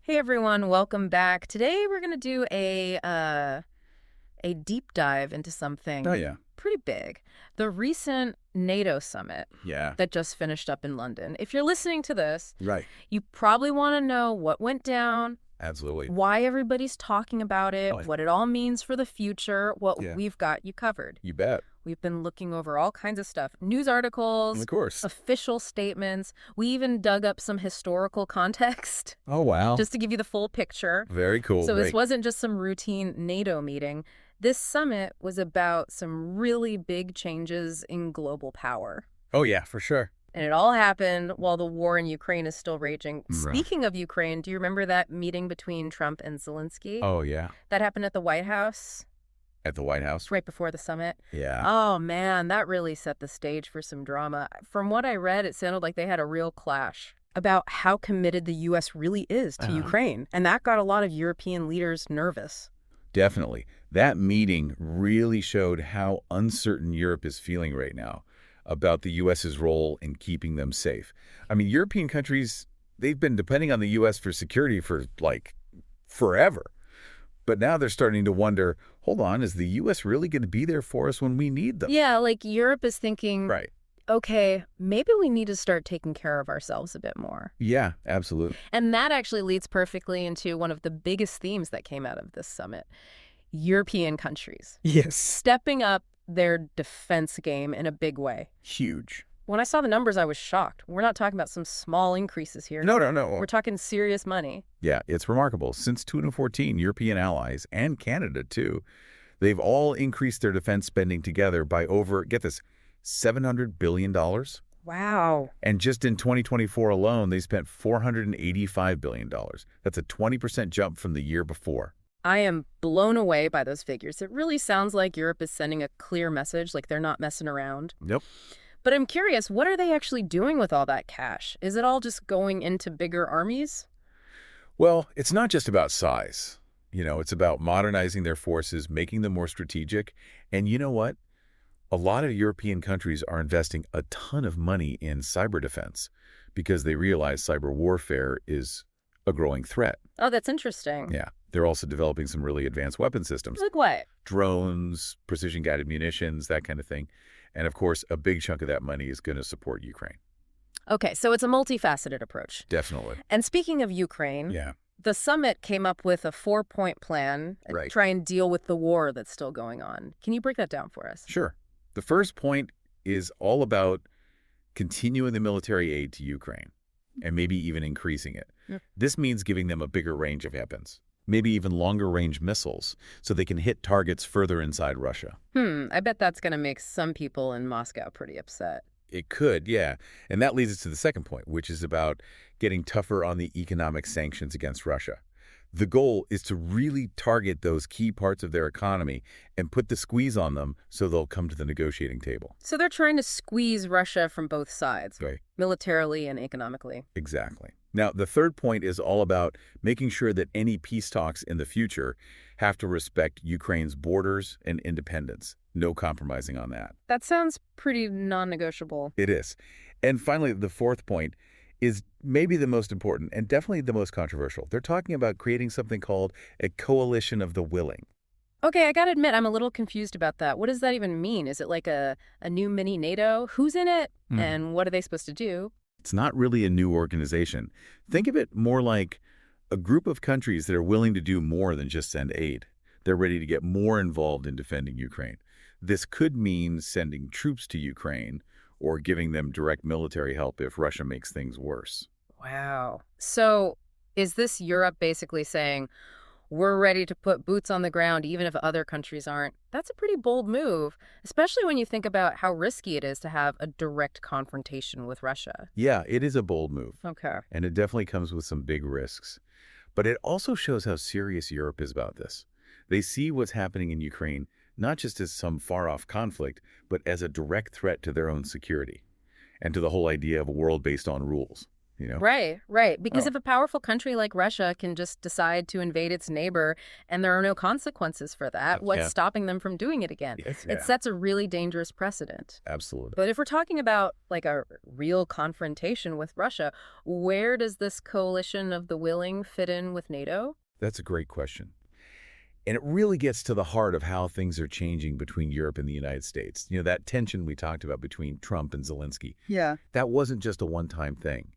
Hey everyone, welcome back. Today we're gonna do a deep dive into Oh, something yeah. pretty big. The recent NATO summit Yeah. that just finished up in London. If you're listening to this, Right. you probably want to know what went down, Absolutely. why everybody's talking about it, Oh, what it all means for the future. Well, yeah. we've got you covered. You bet. We've been looking over all kinds of stuff, news Of articles, course. official statements. We even dug up some historical context Oh, wow. just to give you the full picture. Very cool. So this Great. wasn't just some routine NATO meeting. This summit was about some really big changes in global power. Oh, yeah, for sure. And it all happened while the war in Ukraine is still raging. Right. Speaking of Ukraine, do you remember that meeting between Trump and Zelensky? Oh, yeah. That happened at the White House At the White House. right before the summit. Yeah. Oh, man, that really set the stage for some drama. From what I read, it sounded like they had a real clash about how committed the U.S. really is to Ukraine. And that got a lot of European leaders nervous. Definitely. That meeting really showed how uncertain Europe is feeling right now about the U.S.'s role in keeping them safe. I mean, European countries, they've been depending on the U.S. for security for, like, forever. But now they're starting to wonder, hold on, is the U.S. really going to be there for us when we need them? Yeah, like Europe is thinking, Right. okay, maybe we need to start taking care of ourselves a bit more. Yeah, absolutely. And that actually leads perfectly into one of the biggest themes that came out of this summit. European countries Yes. stepping up their defense game in a big way. Huge. When I saw the numbers, I was shocked. We're not talking about some small increases here. No. We're talking serious money. Yeah, it's remarkable. Since 2014, European allies, and Canada too, they've all increased their defense spending together by over, get this, $700 billion. Wow. And just in 2024 alone, they spent $485 billion. That's a 20% jump from the year before. I am blown away by those figures. It really sounds like Europe is sending a clear message, like they're not messing around. Yep. But I'm curious, what are they actually doing with all that cash? Is it all just going into bigger armies? Well, it's not just about size. It's about modernizing their forces, making them more strategic. And you know what? A lot of European countries are investing a ton of money in cyber defense because they realize cyber warfare is a growing threat. Oh, that's interesting. Yeah. They're also developing some really advanced weapon systems, Like what? drones, precision-guided munitions, that kind of thing. And of course, a big chunk of that money is going to support Ukraine. Okay, so it's a multifaceted approach. Definitely. And speaking of Ukraine, Yeah. the summit came up with a 4-point plan to Right. try and deal with the war that's still going on. Can you break that down for us? Sure. The first point is all about continuing the military aid to Ukraine and maybe even increasing it. Yep. This means giving them a bigger range of weapons, maybe even longer range missiles, so they can hit targets further inside Russia. I bet that's going to make some people in Moscow pretty upset. It could, yeah. And that leads us to the second point, which is about getting tougher on the economic sanctions against Russia. The goal is to really target those key parts of their economy and put the squeeze on them so they'll come to the negotiating table. So they're trying to squeeze Russia from both sides, Right. militarily and economically. Exactly. Now, the third point is all about making sure that any peace talks in the future have to respect Ukraine's borders and independence. No compromising on that. That sounds pretty non-negotiable. It is. And finally, the fourth point is maybe the most important and definitely the most controversial. They're talking about creating something called a coalition of the willing. Okay, I gotta admit, I'm a little confused about that. What does that even mean? Is it like a new mini NATO? Who's in it? And what are they supposed to do? It's not really a new organization. Think of it more like a group of countries that are willing to do more than just send aid. They're ready to get more involved in defending Ukraine. This could mean sending troops to Ukraine or giving them direct military help if Russia makes things worse. Wow. So is this Europe basically saying, we're ready to put boots on the ground even if other countries aren't? That's a pretty bold move, especially when you think about how risky it is to have a direct confrontation with Russia. Yeah, it is a bold move, Okay. and it definitely comes with some big risks. But it also shows how serious Europe is about this. They see what's happening in Ukraine not just as some far-off conflict, but as a direct threat to their own security and to the whole idea of a world based on rules. you know? Right, right. Because Oh, if a powerful country like Russia can just decide to invade its neighbor and there are no consequences for that, what's yeah. stopping them from doing it again? Yes, It yeah. sets a really dangerous precedent. Absolutely. But if we're talking about like a real confrontation with Russia, where does this coalition of the willing fit in with NATO? That's a great question. And it really gets to the heart of how things are changing between Europe and the United States. That tension we talked about between Trump and Zelensky, Yeah. that wasn't just a one-time thing.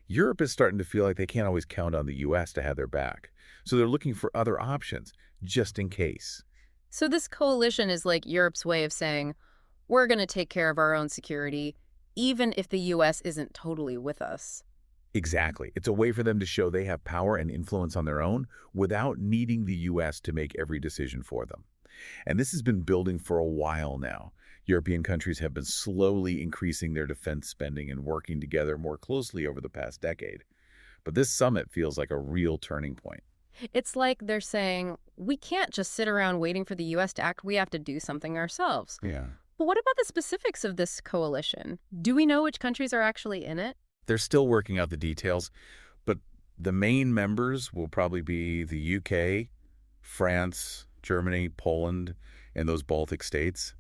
Europe is starting to feel like they can't always count on the U.S. to have their back. So they're looking for other options, just in case. So this coalition is like Europe's way of saying, we're going to take care of our own security, even if the U.S. isn't totally with us. Exactly. It's a way for them to show they have power and influence on their own without needing the U.S. to make every decision for them. And this has been building for a while now. European countries have been slowly increasing their defense spending and working together more closely over the past decade. But this summit feels like a real turning point. It's like they're saying, we can't just sit around waiting for the U.S. to act. We have to do something ourselves. Yeah. But what about the specifics of this coalition? Do we know which countries are actually in it? They're still working out the details, but the main members will probably be the UK, France, Germany, Poland, and those Baltic states.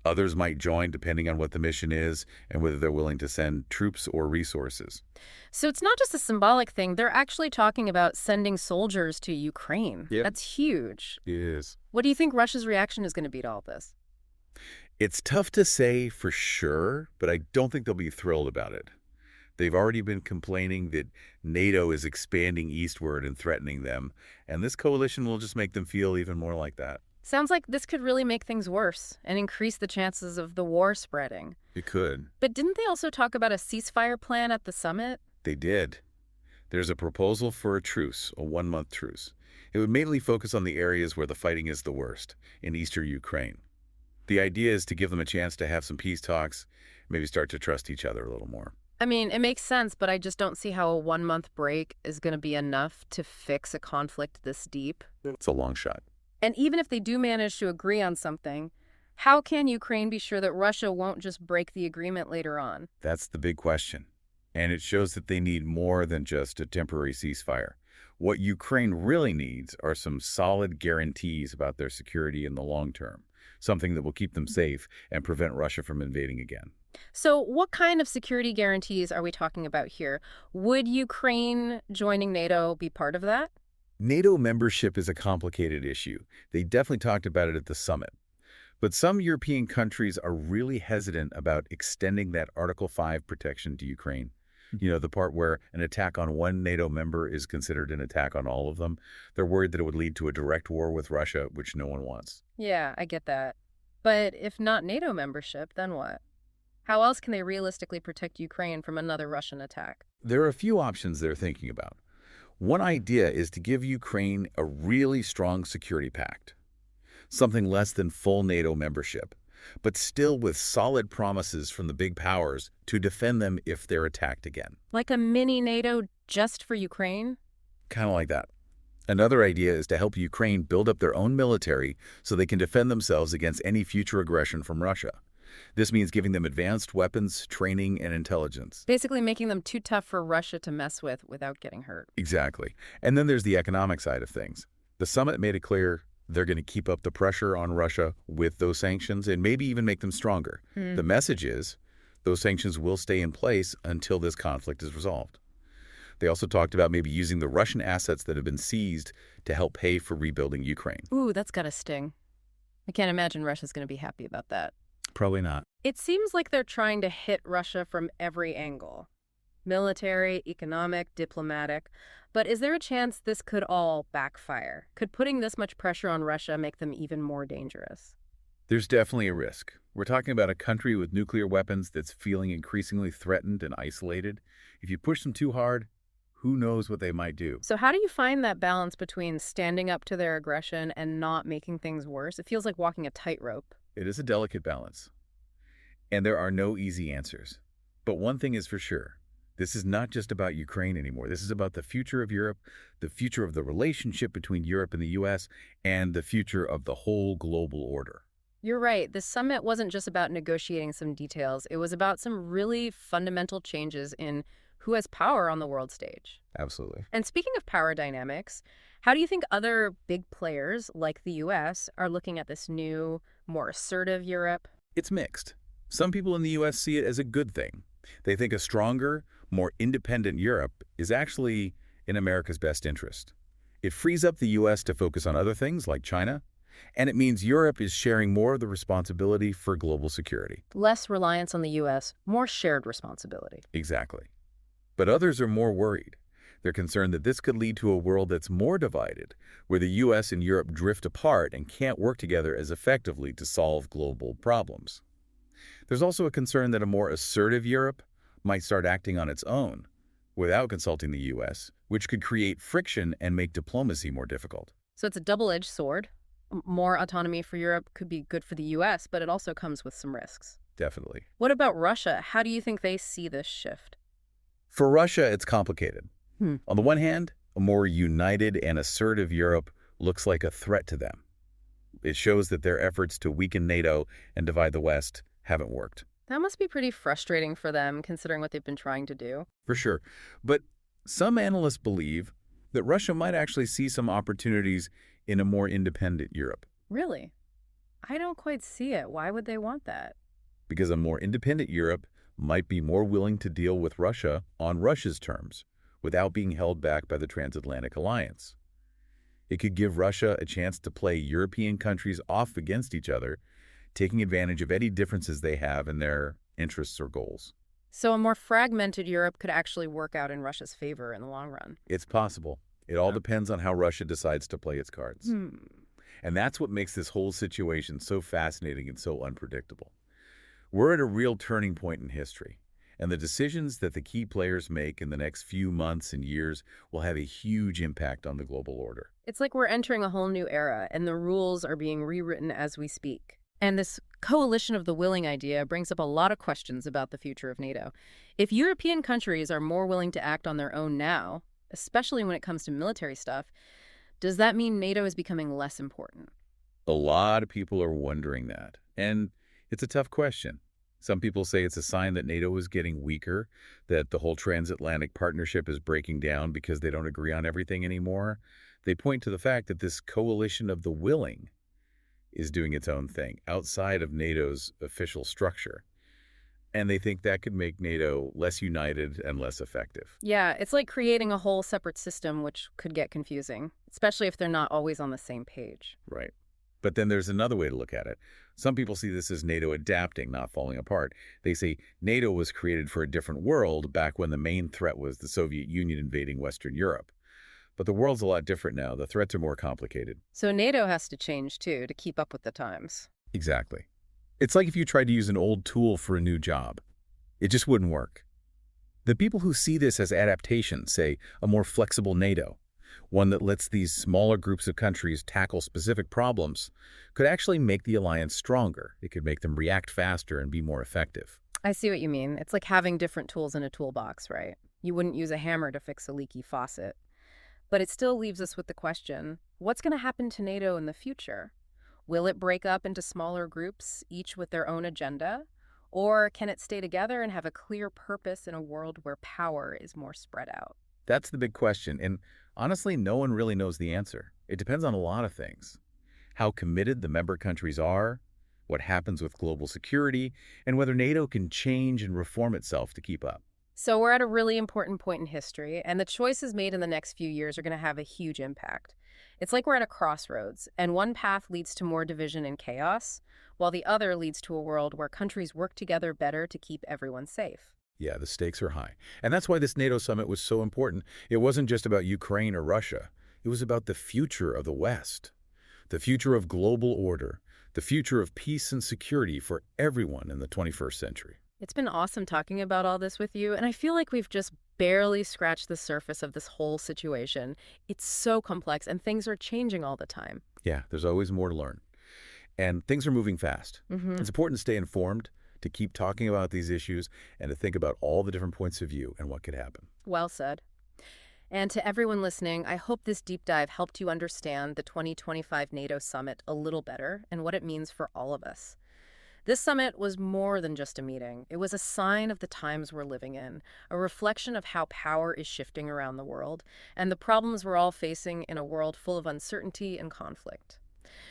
Others might join depending on what the mission is and whether they're willing to send troops or resources. So it's not just a symbolic thing. They're actually talking about sending soldiers to Ukraine. Yep. That's huge. It is. What do you think Russia's reaction is going to be to all this? It's tough to say for sure, but I don't think they'll be thrilled about it. They've already been complaining that NATO is expanding eastward and threatening them, and this coalition will just make them feel even more like that. Sounds like this could really make things worse and increase the chances of the war spreading. It could. But didn't they also talk about a ceasefire plan at the summit? They did. There's a proposal for a truce, a one-month truce. It would mainly focus on the areas where the fighting is the worst, in eastern Ukraine. The idea is to give them a chance to have some peace talks, maybe start to trust each other a little more. I mean, it makes sense, but I just don't see how a 1 month break is going to be enough to fix a conflict this deep. It's a long shot. And even if they do manage to agree on something, how can Ukraine be sure that Russia won't just break the agreement later on? That's the big question. And it shows that they need more than just a temporary ceasefire. What Ukraine really needs are some solid guarantees about their security in the long term, something that will keep them safe and prevent Russia from invading again. So, what kind of security guarantees are we talking about here? Would Ukraine joining NATO be part of that? NATO membership is a complicated issue. They definitely talked about it at the summit. But some European countries are really hesitant about extending that Article 5 protection to Ukraine. The part where an attack on one NATO member is considered an attack on all of them. They're worried that it would lead to a direct war with Russia, which no one wants. Yeah, I get that. But if not NATO membership, then what? How else can they realistically protect Ukraine from another Russian attack? There are a few options they're thinking about. One idea is to give Ukraine a really strong security pact, something less than full NATO membership, but still with solid promises from the big powers to defend them if they're attacked again. Like a mini NATO just for Ukraine? Kind of like that. Another idea is to help Ukraine build up their own military so they can defend themselves against any future aggression from Russia. This means giving them advanced weapons, training, and intelligence. Basically making them too tough for Russia to mess with without getting hurt. Exactly. And then there's the economic side of things. The summit made it clear they're going to keep up the pressure on Russia with those sanctions and maybe even make them stronger. The message is those sanctions will stay in place until this conflict is resolved. They also talked about maybe using the Russian assets that have been seized to help pay for rebuilding Ukraine. Ooh, that's gotta sting. I can't imagine Russia's gonna be happy about that. Probably not. It seems like they're trying to hit Russia from every angle. Military, economic, diplomatic. But is there a chance this could all backfire? Could putting this much pressure on Russia make them even more dangerous? There's definitely a risk. We're talking about a country with nuclear weapons that's feeling increasingly threatened and isolated. If you push them too hard, who knows what they might do? So how do you find that balance between standing up to their aggression and not making things worse? It feels like walking a tightrope. It is a delicate balance. And there are no easy answers. But one thing is for sure. This is not just about Ukraine anymore. This is about the future of Europe, the future of the relationship between Europe and the U.S., and the future of the whole global order. You're right. The summit wasn't just about negotiating some details. It was about some really fundamental changes in who has power on the world stage. Absolutely. And speaking of power dynamics, how do you think other big players like the US are looking at this new, more assertive Europe? It's mixed. Some people in the U.S. see it as a good thing. They think a stronger, more independent Europe is actually in America's best interest. It frees up the U.S. to focus on other things like China, and it means Europe is sharing more of the responsibility for global security. Less reliance on the US, more shared responsibility. Exactly. But others are more worried. They're concerned that this could lead to a world that's more divided, where the U.S. and Europe drift apart and can't work together as effectively to solve global problems. There's also a concern that a more assertive Europe might start acting on its own, without consulting the U.S., which could create friction and make diplomacy more difficult. So it's a double-edged sword. More autonomy for Europe could be good for the US, but it also comes with some risks. Definitely. What about Russia? How do you think they see this shift? For Russia, it's complicated. Hmm. On the one hand, a more united and assertive Europe looks like a threat to them. It shows that their efforts to weaken NATO and divide the West haven't worked. That must be pretty frustrating for them, considering what they've been trying to do. For sure. But some analysts believe that Russia might actually see some opportunities in a more independent Europe, Really? I don't quite see it. Why would they want that? because a more independent Europe might be more willing to deal with Russia on Russia's terms without being held back by the transatlantic alliance. It could give Russia a chance to play European countries off against each other, taking advantage of any differences they have in their interests or goals. So a more fragmented Europe could actually work out in Russia's favor in the long run. It's possible. It all depends on how Russia decides to play its cards. Hmm. And that's what makes this whole situation so fascinating and so unpredictable. We're at a real turning point in history, and the decisions that the key players make in the next few months and years will have a huge impact on the global order. It's like we're entering a whole new era, and the rules are being rewritten as we speak. And this coalition of the willing idea brings up a lot of questions about the future of NATO. If European countries are more willing to act on their own now, especially when it comes to military stuff, does that mean NATO is becoming less important? A lot of people are wondering that, and it's a tough question. Some people say it's a sign that NATO is getting weaker, that the whole transatlantic partnership is breaking down because they don't agree on everything anymore. They point to the fact that this coalition of the willing is doing its own thing outside of NATO's official structure. And they think that could make NATO less united and less effective. Yeah, it's like creating a whole separate system, which could get confusing, especially if they're not always on the same page. Right. But then there's another way to look at it. Some people see this as NATO adapting, not falling apart. They say NATO was created for a different world back when the main threat was the Soviet Union invading Western Europe. But the world's a lot different now. The threats are more complicated. So NATO has to change, too, to keep up with the times. Exactly. It's like if you tried to use an old tool for a new job. It just wouldn't work. The people who see this as adaptation say a more flexible NATO, one that lets these smaller groups of countries tackle specific problems, could actually make the alliance stronger. It could make them react faster and be more effective. I see what you mean. It's like having different tools in a toolbox, right? You wouldn't use a hammer to fix a leaky faucet. But it still leaves us with the question, what's going to happen to NATO in the future? Will it break up into smaller groups, each with their own agenda? Or can it stay together and have a clear purpose in a world where power is more spread out? That's the big question, and honestly, no one really knows the answer. It depends on a lot of things. How committed the member countries are, what happens with global security, and whether NATO can change and reform itself to keep up. So we're at a really important point in history, and the choices made in the next few years are going to have a huge impact. It's like we're at a crossroads, and one path leads to more division and chaos, while the other leads to a world where countries work together better to keep everyone safe. Yeah, the stakes are high. And that's why this NATO summit was so important. It wasn't just about Ukraine or Russia. It was about the future of the West, the future of global order, the future of peace and security for everyone in the 21st century. It's been awesome talking about all this with you, and I feel like we've just barely scratched the surface of this whole situation. It's so complex, and things are changing all the time. Yeah, there's always more to learn. And things are moving fast. It's important to stay informed, to keep talking about these issues, and to think about all the different points of view and what could happen. Well said. And to everyone listening, I hope this deep dive helped you understand the 2025 NATO Summit a little better and what it means for all of us. This summit was more than just a meeting. It was a sign of the times we're living in, a reflection of how power is shifting around the world, and the problems we're all facing in a world full of uncertainty and conflict.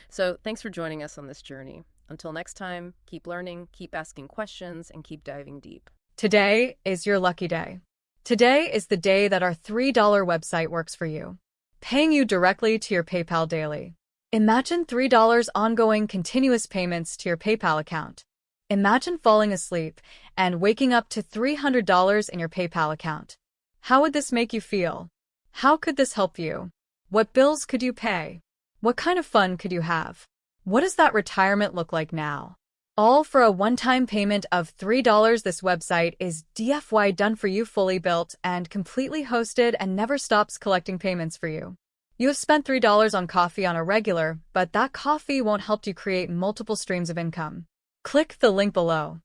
So, thanks for joining us on this journey. Until next time, keep learning, keep asking questions, and keep diving deep. Today is your lucky day. Today is the day that our $3 website works for you, paying you directly to your PayPal daily. Imagine $3 ongoing continuous payments to your PayPal account. Imagine falling asleep and waking up to $300 in your PayPal account. How would this make you feel? How could this help you? What bills could you pay? What kind of fun could you have? What does that retirement look like now? All for a one-time payment of $3. This website is DFY done for you, fully built and completely hosted, and never stops collecting payments for you. You have spent $3 on coffee on a regular, but that coffee won't help you create multiple streams of income. Click the link below.